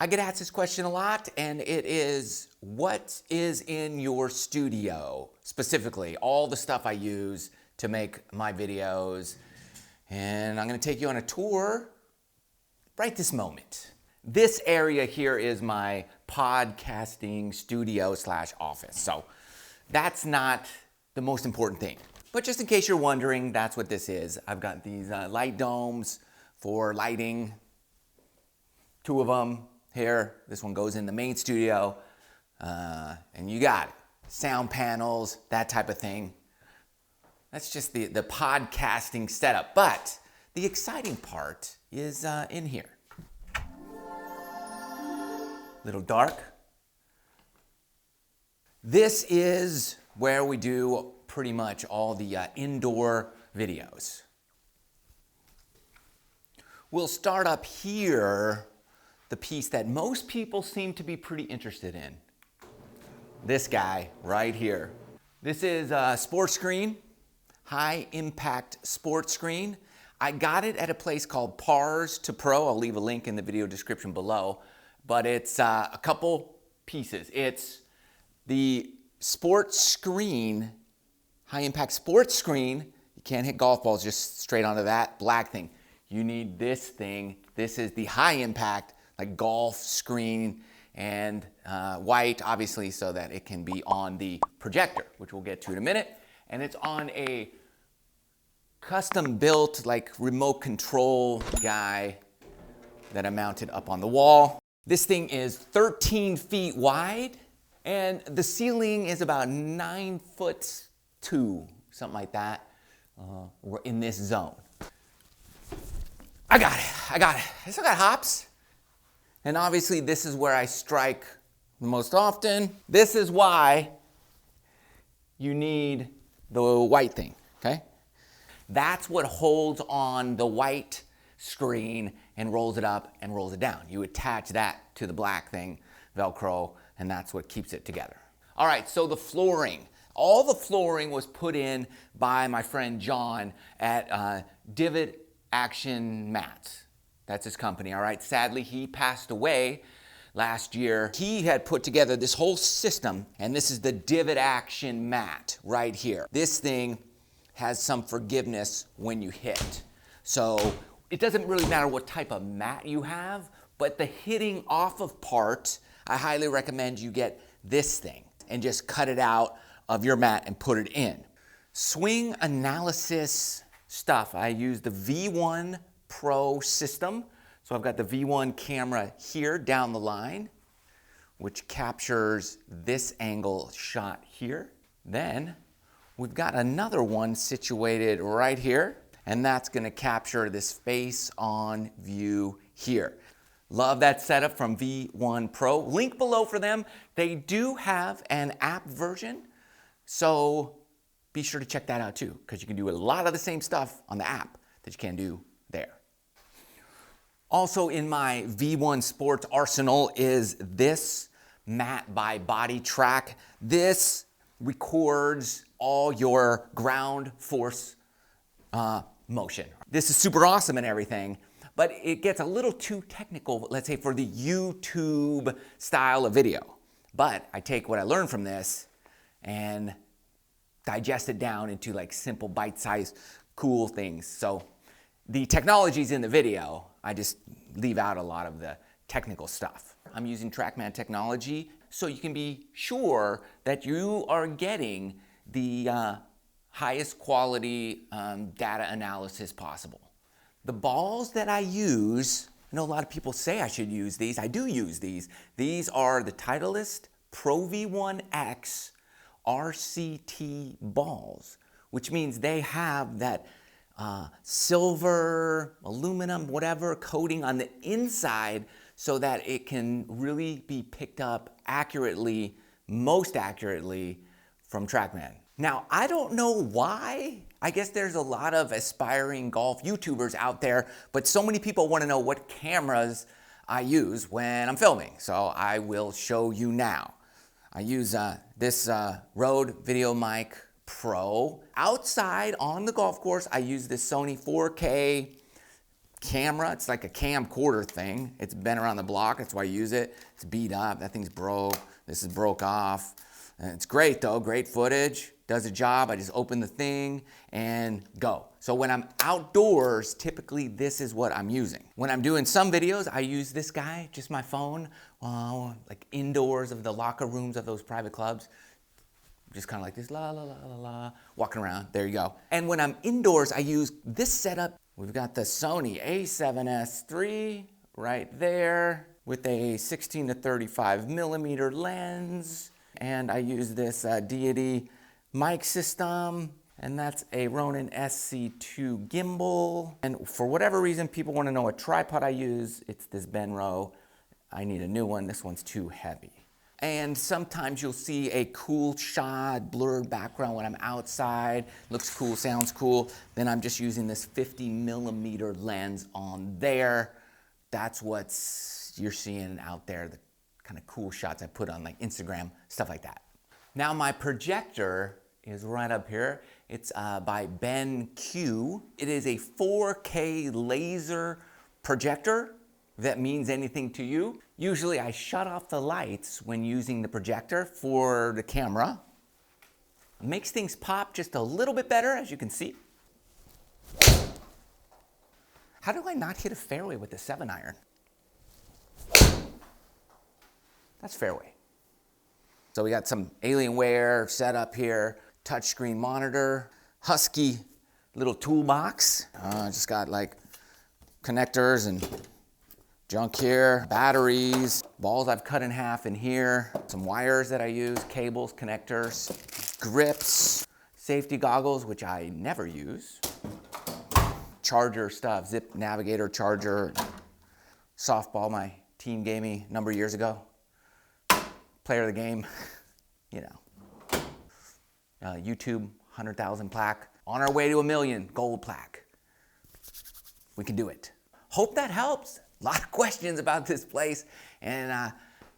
I get asked this question a lot, and it is, what is in your studio? Specifically, all the stuff I use to make my videos. And I'm gonna take you on a tour right this moment. This area here is my podcasting studio / office. So that's not the most important thing. But just in case you're wondering, that's what this is. I've got these light domes for lighting. 2 of them here. This one goes in the main studio. And you got it. Sound panels, that type of thing. That's just the podcasting setup. But the exciting part is in here. Little dark. This is where we do pretty much all the indoor videos. We'll start up here, the piece that most people seem to be pretty interested in. This guy right here. This is a sports screen, high impact sports screen. I got it at a place called Pars to Pro. I'll leave a link in the video description below. But it's a couple pieces. It's the sports screen, high impact sports screen. You can't hit golf balls just straight onto that black thing. You need this thing. This is the high impact, like golf screen, and white, obviously, so that it can be on the projector, which we'll get to in a minute. And it's on a custom built, like remote control guy that I mounted up on the wall. This thing is 13 feet wide, and the ceiling is about 9'2", something like that. We're in this zone. I got it. I still got hops. And obviously this is where I strike the most often. This is why you need the white thing, okay? That's what holds on the white screen and rolls it up and rolls it down. You attach that to the black thing, Velcro, and that's what keeps it together. All right, so the flooring. All the flooring was put in by my friend John at Divot Action Mats. That's his company, all right? Sadly, he passed away last year. He had put together this whole system, and this is the Divot Action Mat right here. This thing has some forgiveness when you hit. So it doesn't really matter what type of mat you have, but the hitting off of part, I highly recommend you get this thing and just cut it out of your mat and put it in. Swing analysis stuff. I use the V1 Pro system. So I've got the V1 camera here down the line, which captures this angle shot here. Then we've got another one situated right here, and that's gonna capture this face on view here. Love that setup from V1 Pro. Link below for them. They do have an app version, so be sure to check that out too, because you can do a lot of the same stuff on the app that you can do there. Also in my V1 Sports arsenal is this mat by Body Track. This records all your ground force motion. This is super awesome and everything, but it gets a little too technical, let's say, for the YouTube style of video. But I take what I learned from this and digest it down into like simple bite-sized cool things. So the technology's in the video, I just leave out a lot of the technical stuff. I'm using TrackMan technology so you can be sure that you are getting the highest quality data analysis possible. The balls that I use, I know a lot of people say I should use these. I do use these. These are the Titleist Pro V1X RCT balls, which means they have that silver, aluminum, whatever coating on the inside so that it can really be picked up accurately, most accurately from TrackMan. Now, I don't know why. I guess there's a lot of aspiring golf YouTubers out there, but so many people want to know what cameras I use when I'm filming. So I will show you now. I use this Rode VideoMic Pro. Outside on the golf course, I use this Sony 4K camera. It's like a camcorder thing. It's been around the block. That's why I use it. It's beat up. That thing's broke. This is broke off. And it's great though. Great footage. Does a job. I just open the thing and go. So when I'm outdoors, typically this is what I'm using. When I'm doing some videos, I use this guy, just my phone, like indoors of the locker rooms of those private clubs. Just kind of like this, la, la, la, la, la, walking around. There you go. And when I'm indoors, I use this setup. We've got the Sony a7S III right there with a 16 to 35 millimeter lens. And I use this Deity mic system, and that's a Ronin SC2 gimbal. And for whatever reason, people want to know what tripod I use. It's this Benro. I need a new one. This one's too heavy. And sometimes you'll see a cool shot, blurred background when I'm outside. Looks cool, sounds cool. Then I'm just using this 50 millimeter lens on there. That's what you're seeing out there, the kind of cool shots I put on like Instagram, stuff like that. Now my projector is right up here. It's by BenQ. It is a 4K laser projector. If that means anything to you. Usually I shut off the lights when using the projector for the camera. It makes things pop just a little bit better, as you can see. How do I not hit a fairway with the 7-iron? That's fairway. So we got some Alienware set up here, touchscreen monitor, Husky little toolbox. Just got like connectors and junk here, batteries, balls I've cut in half in here, some wires that I use, cables, connectors, grips, safety goggles, which I never use, charger stuff, zip navigator charger, softball my team gave me a number of years ago. Player of the game, you know. YouTube, 100,000 plaque. On our way to 1 million, gold plaque. We can do it. Hope that helps. A lot of questions about this place, and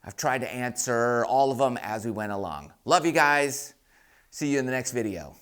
I've tried to answer all of them as we went along. Love you guys. See you in the next video.